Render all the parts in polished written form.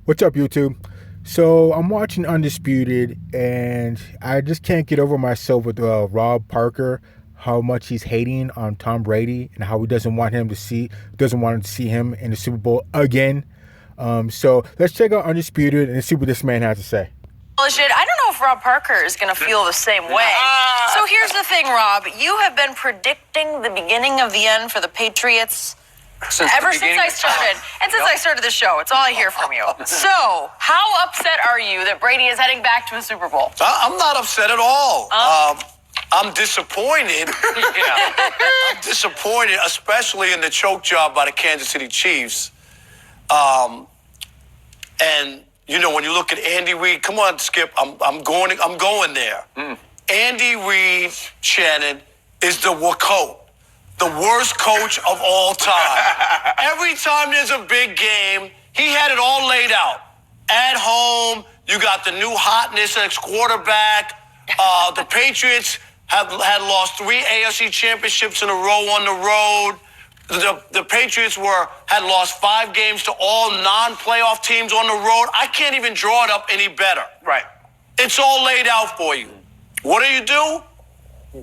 What's up, YouTube? So I'm watching Undisputed, and I just can't get over myself with Rob Parker, how much he's hating on Tom Brady and how he doesn't want him to see him in the Super Bowl again. So let's check out Undisputed and see what this man has to say. Bullshit. I don't know if Rob Parker is going to feel the same way. So here's the thing, Rob. You have been predicting the beginning of the end for the Patriots ever since I started. And since I started the show, it's all I hear from you. So how upset are you that Brady is heading back to a Super Bowl? I'm not upset at all. I'm disappointed. I'm disappointed, especially in the choke job by the Kansas City Chiefs. And you know, when you look at Andy Reid, come on, Skip, I'm going there. Andy Reid, Shannon, is the the worst coach of all time. Every time there's a big game, he had it all laid out. At home, you got the new hotness as quarterback. The Patriots had lost 3 AFC championships in a row on the road. The Patriots had lost 5 games to all non-playoff teams on the road. I can't even draw it up any better. Right. It's all laid out for you. What do?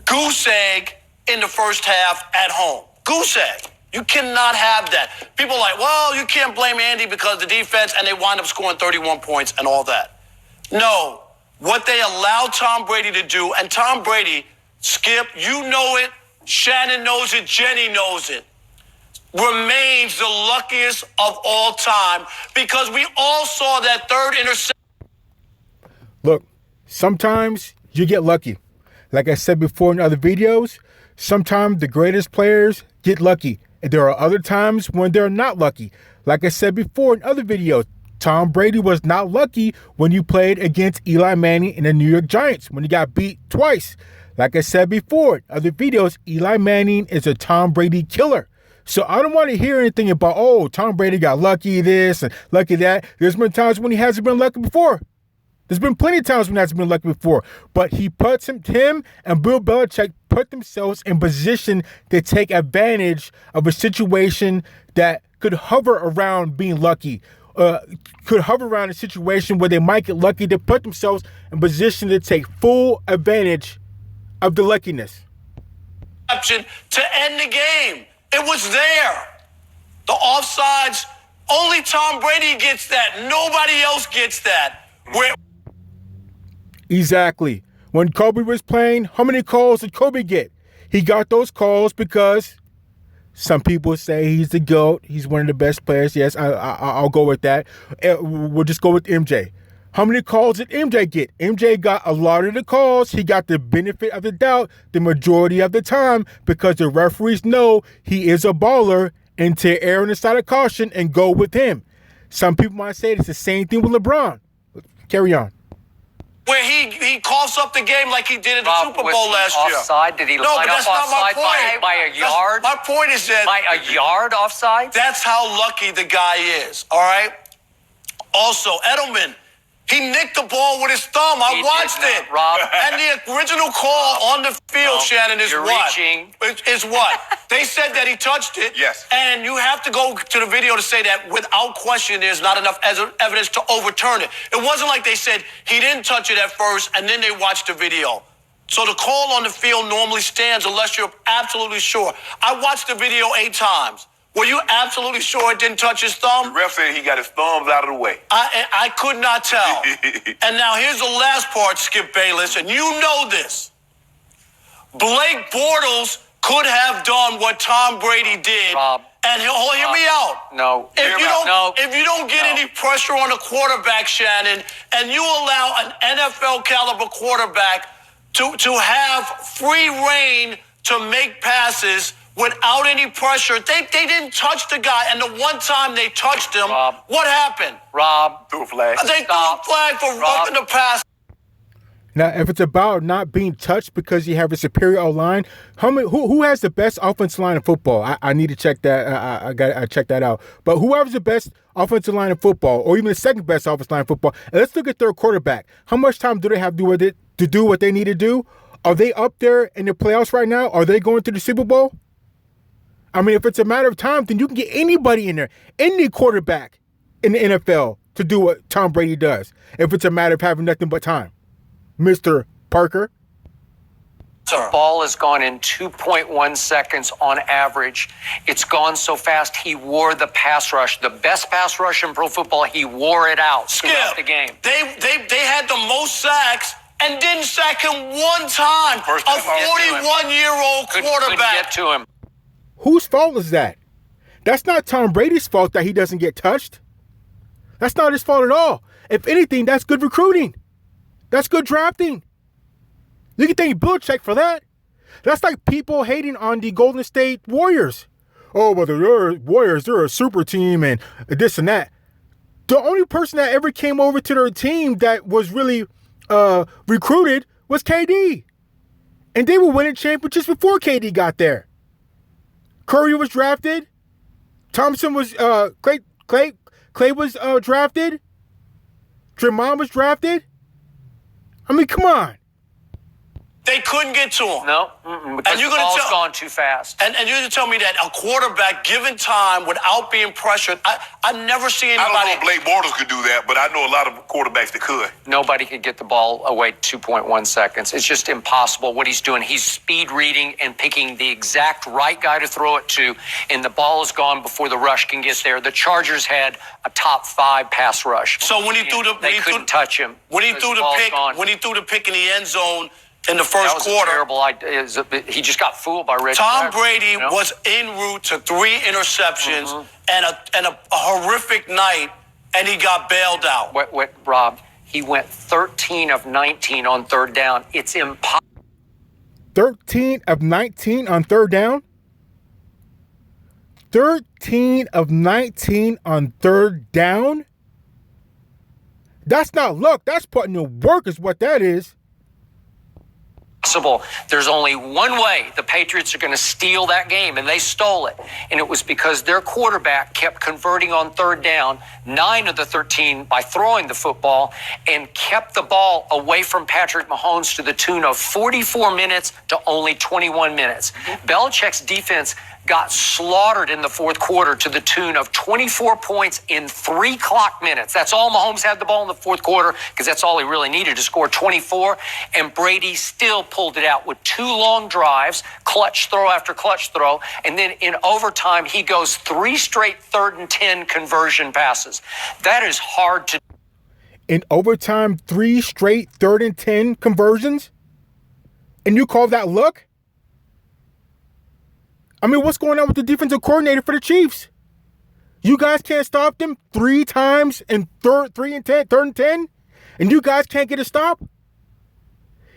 Goose egg in the first half at home. Goose egg. You cannot have that. People are like, well, you can't blame Andy because the defense, and they wind up scoring 31 points and all that. No. What they allowed Tom Brady to do, and Tom Brady, Skip, you know it, Shannon knows it, Jenny knows it, remains the luckiest of all time because we all saw that third interception. Look, sometimes you get lucky. Like I said before in other videos, sometimes the greatest players get lucky. And there are other times when they're not lucky. Like I said before in other videos, Tom Brady was not lucky when you played against Eli Manning and the New York Giants when he got beat twice. Like I said before in other videos, Eli Manning is a Tom Brady killer. So I don't want to hear anything about, oh, Tom Brady got lucky this and lucky that. There's been times when he hasn't been lucky before. There's been plenty of times when he hasn't been lucky before. But him and Bill Belichick put themselves in position to take advantage of a situation that could hover around being lucky. Could hover around a situation where they might get lucky. To put themselves in position to take full advantage of the luckiness. To end the game. It was there. The offsides, only Tom Brady gets that. Nobody else gets that. Exactly. When Kobe was playing, how many calls did Kobe get? He got those calls because some people say he's the GOAT. He's one of the best players. Yes, I'll go with that. We'll just go with MJ. How many calls did MJ get? MJ got a lot of the calls. He got the benefit of the doubt the majority of the time because the referees know he is a baller and to err on the side of caution and go with him. Some people might say it's the same thing with LeBron. Carry on. Where he coughs up the game like he did at the Super Bowl last year. Offside? Did he line up offside by a yard? My point is that... By a yard offside? That's how lucky the guy is, all right? Also, Edelman... He nicked the ball with his thumb. I watched it. Rob. And the original call on the field, Shannon, is what? Is what? They said that he touched it. Yes. And you have to go to the video to say that without question there's not enough evidence to overturn it. It wasn't like they said he didn't touch it at first and then they watched the video. So the call on the field normally stands unless you're absolutely sure. I watched the video 8 times. Were you absolutely sure it didn't touch his thumb? The ref said he got his thumbs out of the way. I could not tell. And now here's the last part, Skip Bayless, and you know this. Blake Bortles could have done what Tom Brady did. Rob. And hear me out. No. If you don't get any pressure on a quarterback, Shannon, and you allow an NFL caliber quarterback to have free reign to make passes without any pressure. They didn't touch the guy, and the one time they touched him, Rob. what happened? Rob. Threw a flag. They threw a flag for roughing the pass. Now, if it's about not being touched because you have a superior line, who has the best offensive line in football? I need to check that. I check that out. But whoever's the best offensive line in football, or even the second best offensive line in football, and let's look at their quarterback. How much time do they have to do what they need to do? Are they up there in the playoffs right now? Are they going to the Super Bowl? I mean, if it's a matter of time, then you can get anybody in there, any quarterback. in the NFL to do what Tom Brady does if it's a matter of having nothing but time. Mr. Parker. The ball has gone in 2.1 seconds on average. It's gone so fast, he wore the pass rush. The best pass rush in pro football, he wore it out throughout the game. They had the most sacks and didn't sack him one time. A 41-year-old quarterback. Couldn't get to him. Whose fault is that? That's not Tom Brady's fault that he doesn't get touched. That's not his fault at all. If anything, that's good recruiting. That's good drafting. You can thank Belichick for that. That's like people hating on the Golden State Warriors. Oh, but the Warriors, they're a super team and this and that. The only person that ever came over to their team that was really recruited was KD. And they were winning championships before KD got there. Curry was drafted. Thompson was, Clay was drafted. Draymond was drafted. I mean, come on. They couldn't get to him. No, because the ball's gone too fast. And you're going to tell me that a quarterback, given time, without being pressured, I've never seen anybody. I don't know if Blake Bortles could do that, but I know a lot of quarterbacks that could. Nobody could get the ball away 2.1 seconds. It's just impossible what he's doing. He's speed reading and picking the exact right guy to throw it to, and the ball is gone before the rush can get there. The Chargers had a top 5 pass rush. So when he threw they couldn't touch him. When he threw the pick in the end zone in the first that was quarter, a terrible idea. He just got fooled by Reggie. Tom Brady was en route to 3 interceptions and a horrific night, and he got bailed out. What, Rob? He went 13 of 19 on third down. It's impossible. 13 of 19 on third down? 13 of 19 on third down? That's not luck. That's putting in work is what that is. There's only one way the Patriots are going to steal that game, and they stole it. And it was because their quarterback kept converting on third down, 9 of the 13 by throwing the football, and kept the ball away from Patrick Mahomes to the tune of 44 minutes to only 21 minutes. Belichick's defense got slaughtered in the fourth quarter to the tune of 24 points in 3 clock minutes. That's all Mahomes had the ball in the fourth quarter because that's all he really needed to score 24. And Brady still pulled it out with 2 long drives, clutch throw after clutch throw. And then in overtime, he goes 3 straight 3rd and 10 conversion passes. That is hard to do. In overtime, 3 straight 3rd and 10 conversions? And you call that luck? I mean, what's going on with the defensive coordinator for the Chiefs? You guys can't stop them 3 times in 3rd and 10, and you guys can't get a stop?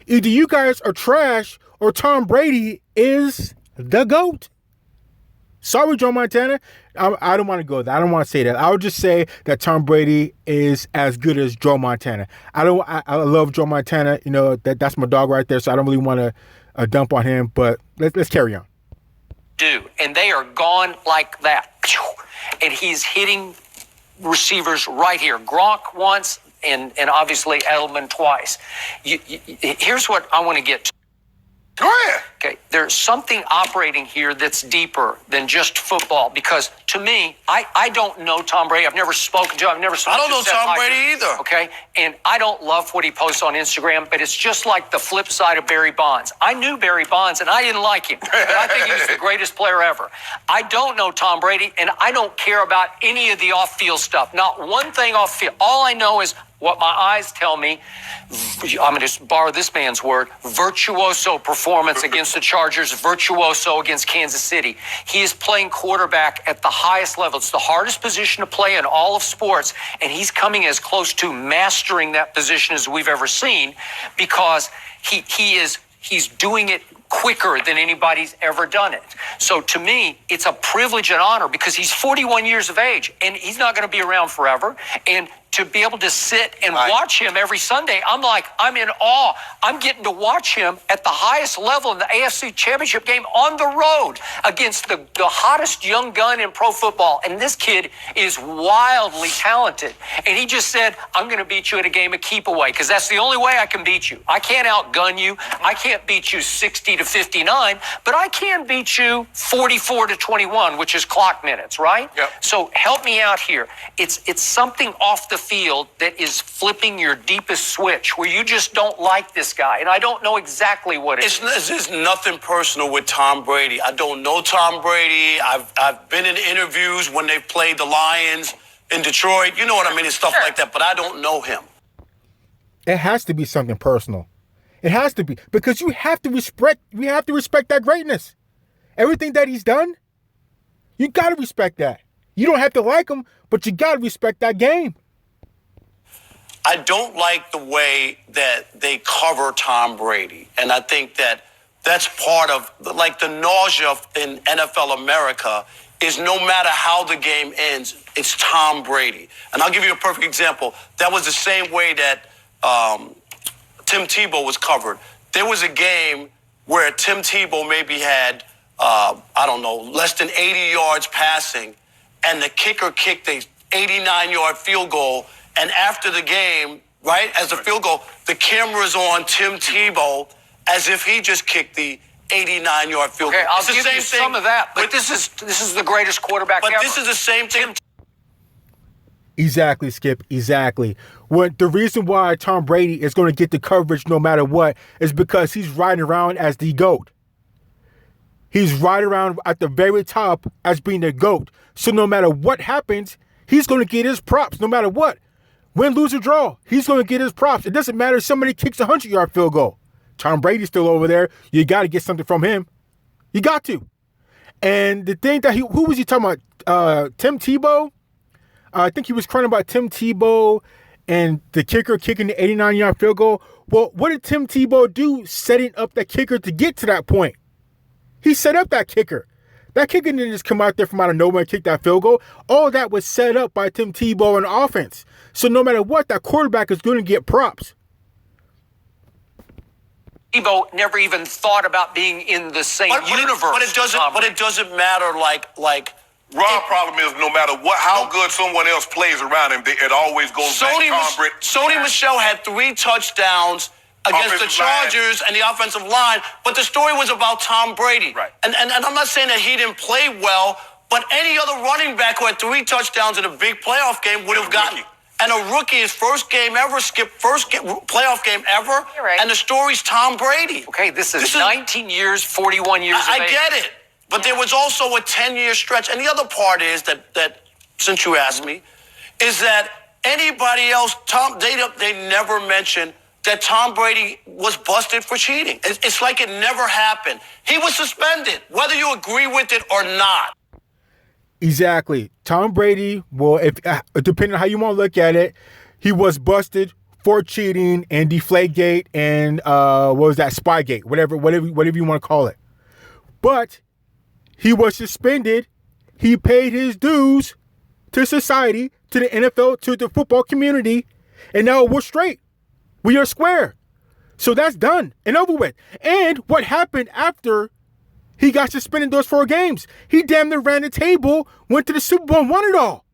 Either you guys are trash or Tom Brady is the GOAT. Sorry, Joe Montana. I don't want to go there. I don't want to say that. I would just say that Tom Brady is as good as Joe Montana. I love Joe Montana. You know, that's my dog right there, so I don't really want to dump on him, but let's carry on. And they are gone like that. And he's hitting receivers right here. Gronk once and obviously Edelman twice. Here's what I want to get to. Go ahead. Okay, there's something operating here that's deeper than just football because to me, I don't know Tom Brady. I've never spoken to him. I don't know Tom Brady either. Okay, and I don't love what he posts on Instagram, but it's just like the flip side of Barry Bonds. I knew Barry Bonds, and I didn't like him, but I think he was the greatest player ever. I don't know Tom Brady, and I don't care about any of the off-field stuff. Not one thing off-field. All I know is what my eyes tell me, I'm going to just borrow this man's word, virtuoso performance against the Chargers, virtuoso against Kansas City. He is playing quarterback at the highest level. It's the hardest position to play in all of sports, and he's coming as close to mastering that position as we've ever seen because he's doing it quicker than anybody's ever done it. So to me, it's a privilege and honor because he's 41 years of age and he's not going to be around forever. And to be able to sit and watch him every Sunday, I'm in awe. I'm getting to watch him at the highest level in the AFC Championship game on the road against the hottest young gun in pro football. And this kid is wildly talented. And he just said, I'm going to beat you at a game of keep away because that's the only way I can beat you. I can't outgun you. I can't beat you 60-59, but I can beat you 44-21, which is clock minutes, right? Yep. So help me out here. It's something off the field that is flipping your deepest switch where you just don't like this guy. And I don't know exactly what it is. It's nothing personal with Tom Brady. I don't know Tom Brady. I've been in interviews when they've played the Lions in Detroit. You know what I mean? And stuff like that. But I don't know him. It has to be something personal. It has to be, because you have to respect that greatness. Everything that he's done, you got to respect that. You don't have to like him, but you got to respect that game. I don't like the way that they cover Tom Brady. And I think that that's part of, like, the nausea in NFL America is no matter how the game ends, it's Tom Brady. And I'll give you a perfect example. That was the same way that Tim Tebow was covered. There was a game where Tim Tebow maybe had, less than 80 yards passing, and the kicker kicked a 89-yard field goal. And after the game, right, as the field goal, the camera's on Tim Tebow as if he just kicked the 89-yard field goal. Okay, I'll give you some of that, but this is the greatest quarterback ever. But this is the same thing. Exactly, Skip. Exactly. The reason why Tom Brady is going to get the coverage no matter what is because he's riding around as the GOAT. He's right around at the very top as being the GOAT. So no matter what happens, he's going to get his props no matter what. Win, lose, or draw, he's going to get his props. It doesn't matter if somebody kicks a 100-yard field goal. Tom Brady's still over there. You got to get something from him. You got to. And the thing that who was he talking about? Tim Tebow? I think he was crying about Tim Tebow and the kicker kicking the 89-yard field goal. Well, what did Tim Tebow do setting up that kicker to get to that point? He set up that kicker. That kicker didn't just come out there from out of nowhere and kick that field goal. All that was set up by Tim Tebow and offense. So no matter what, that quarterback is going to get props. Tebow never even thought about being in the same universe. But it doesn't matter. Like. Rob's problem is no matter how good someone else plays around him, it always goes back to Tom Brady. Sony Michel had 3 touchdowns against the Chargers and the offensive line, but the story was about Tom Brady. Right. And I'm not saying that he didn't play well, but any other running back who had 3 touchdowns in a big playoff game would have gotten. And a rookie, his first game ever, playoff game ever. Right. And the story's Tom Brady. Okay, this is 19 years, 41 years of age. I get it. But there was also a 10-year stretch. And the other part is that since you asked me, is that anybody else, they never mentioned that Tom Brady was busted for cheating. It's like it never happened. He was suspended, whether you agree with it or not. Exactly. Tom Brady, well, if depending on how you want to look at it, he was busted for cheating and Deflategate and what was that, Spygate, whatever you want to call it. But he was suspended. He paid his dues to society, to the NFL, to the football community, and now we're straight. We are square. So that's done and over with. And what happened after he got suspended those 4 games? He damn near ran the table, went to the Super Bowl and won it all.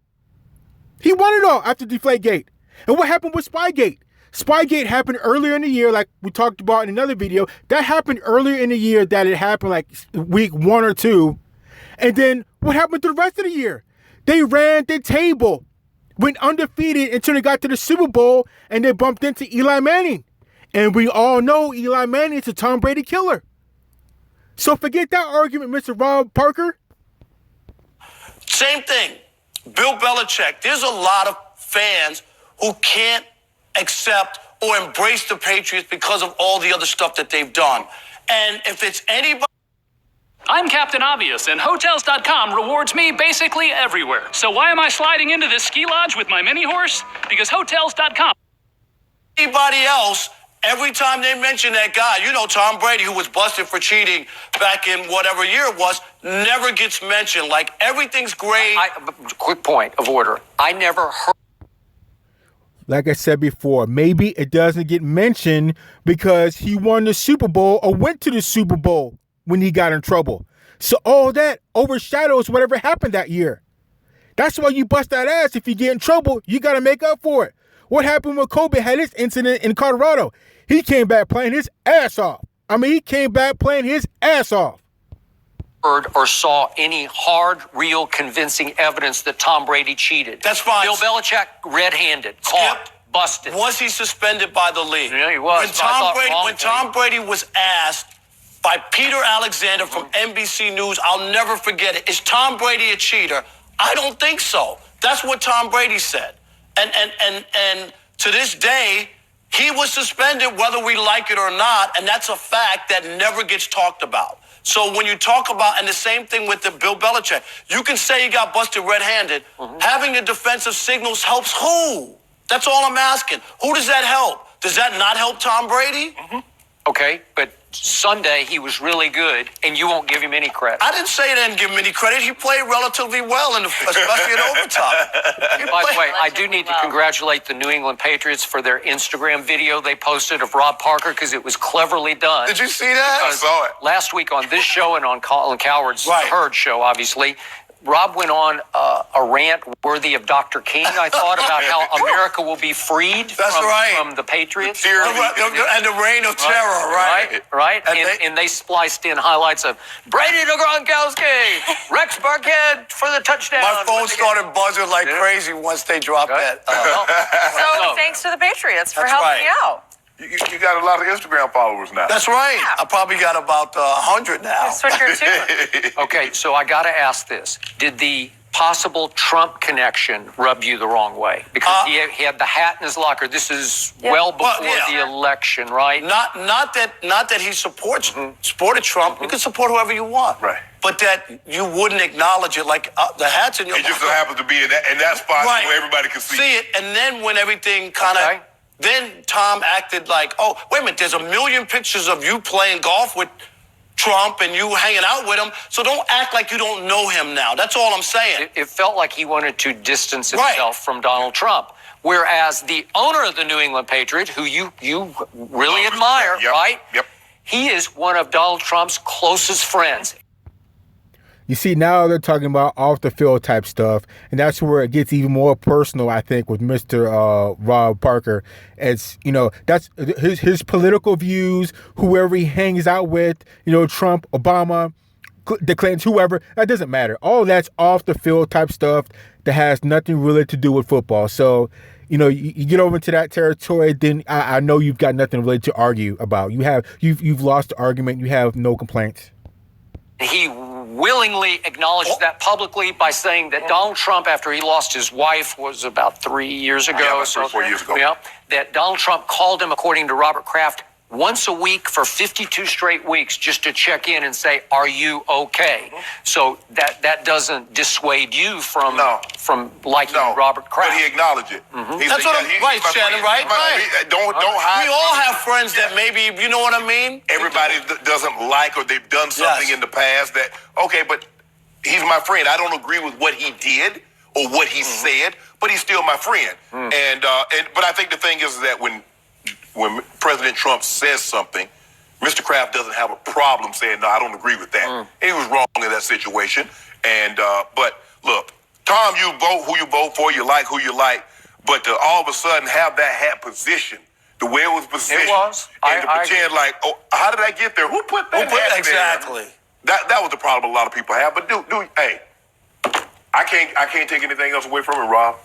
He won it all after Deflategate. And what happened with Spygate? Spygate happened earlier in the year, like we talked about in another video. That happened earlier in the year that it happened like week 1 or 2. And then what happened to the rest of the year? They ran the table, went undefeated until they got to the Super Bowl and they bumped into Eli Manning. And we all know Eli Manning is a Tom Brady killer. So forget that argument, Mr. Rob Parker. Same thing. Bill Belichick. There's a lot of fans who can't accept or embrace the Patriots because of all the other stuff that they've done. And if it's anybody... I'm Captain Obvious, and Hotels.com rewards me basically everywhere. So why am I sliding into this ski lodge with my mini horse? Because Hotels.com... Anybody else, every time they mention that guy, Tom Brady, who was busted for cheating back in whatever year it was, never gets mentioned. Like, everything's great. Quick point of order. I never heard... like I said before, maybe it doesn't get mentioned because he won the Super Bowl or went to the Super Bowl when he got in trouble. So all that overshadows whatever happened that year. That's why you bust that ass. If you get in trouble, you got to make up for it. What happened when Kobe had his incident in Colorado? He came back playing his ass off. He came back playing his ass off. Heard or saw any hard, real, convincing evidence that Tom Brady cheated. That's fine. Bill Belichick, red-handed, caught, busted. Was he suspended by the league? Yeah, he was. When Tom Brady was asked by Peter Alexander from NBC News, I'll never forget it. Is Tom Brady a cheater? I don't think so. That's what Tom Brady said. And to this day, he was suspended whether we like it or not, and that's a fact that never gets talked about. So when you talk about, and the same thing with the Bill Belichick, you can say he got busted red-handed. Having the defensive signals helps who? That's all I'm asking. Who does that help? Does that not help Tom Brady? Okay, but Sunday he was really good, and you won't give him any credit. I didn't say I didn't give him any credit. He played relatively well, especially in overtime. By the way, I do need to congratulate the New England Patriots for their Instagram video they posted of Rob Parker because it was cleverly done. Did you see that? I saw it. Last week on this show and on Colin Cowherd's Herd show, obviously, Rob went on a rant worthy of Dr. King, I thought, about how America will be freed from the Patriots. And the reign of terror, Right. And they spliced in highlights of Brady to Gronkowski, Rex Burkhead for the touchdown. My phone started buzzing like crazy once they dropped that. So thanks to the Patriots for helping me out. You got a lot of Instagram followers now. That's right. I probably got about 100 now. Switch your tune. Okay, so I got to ask this. Did the possible Trump connection rub you the wrong way? Because he had the hat in his locker. This is well before the election, right? Not that he supported Trump. You can support whoever you want. Right. But that you wouldn't acknowledge it, like the hat's in your It just so happens to be in that spot where everybody can see it. And then when everything kind of... Then Tom acted like, oh, wait a minute, there's a million pictures of you playing golf with Trump and you hanging out with him, so don't act like you don't know him now. That's all I'm saying. It felt like he wanted to distance himself from Donald Trump, whereas the owner of the New England Patriot, who you really admire, right? Yep. He is one of Donald Trump's closest friends. You see, now they're talking about off-the-field type stuff, and that's where it gets even more personal, I think, with Mr. Rob Parker. It's, that's his political views, whoever he hangs out with, Trump, Obama, the Clintons, whoever, that doesn't matter. All that's off-the-field type stuff that has nothing really to do with football. So, you get over into that territory, then I know you've got nothing really to argue about. You've lost the argument. You have no complaints. He willingly acknowledged that publicly by saying that Donald Trump, after he lost his wife, was about 3 years ago. 4 years ago. Yeah, that Donald Trump called him, according to Robert Kraft, once a week for 52 straight weeks just to check in and say, are you okay? So that doesn't dissuade you from liking Robert Kraft. But he acknowledged it. That's what I'm right, Shannon, right? Don't hide. We all have friends that maybe, you know what I mean? Everybody doesn't like or they've done something in the past that, okay, but he's my friend. I don't agree with what he did or what he said, but he's still my friend. But I think the thing is that when President Trump says something, Mr. Kraft doesn't have a problem saying, no, I don't agree with that. And he was wrong in that situation. But look, Tom, you vote who you vote for, you like who you like, but to all of a sudden have that hat position, the way it was positioned, and to pretend like, oh, how did I get there? Who put that hat there? Exactly. That was the problem a lot of people have. But hey, I can't take anything else away from it, Rob.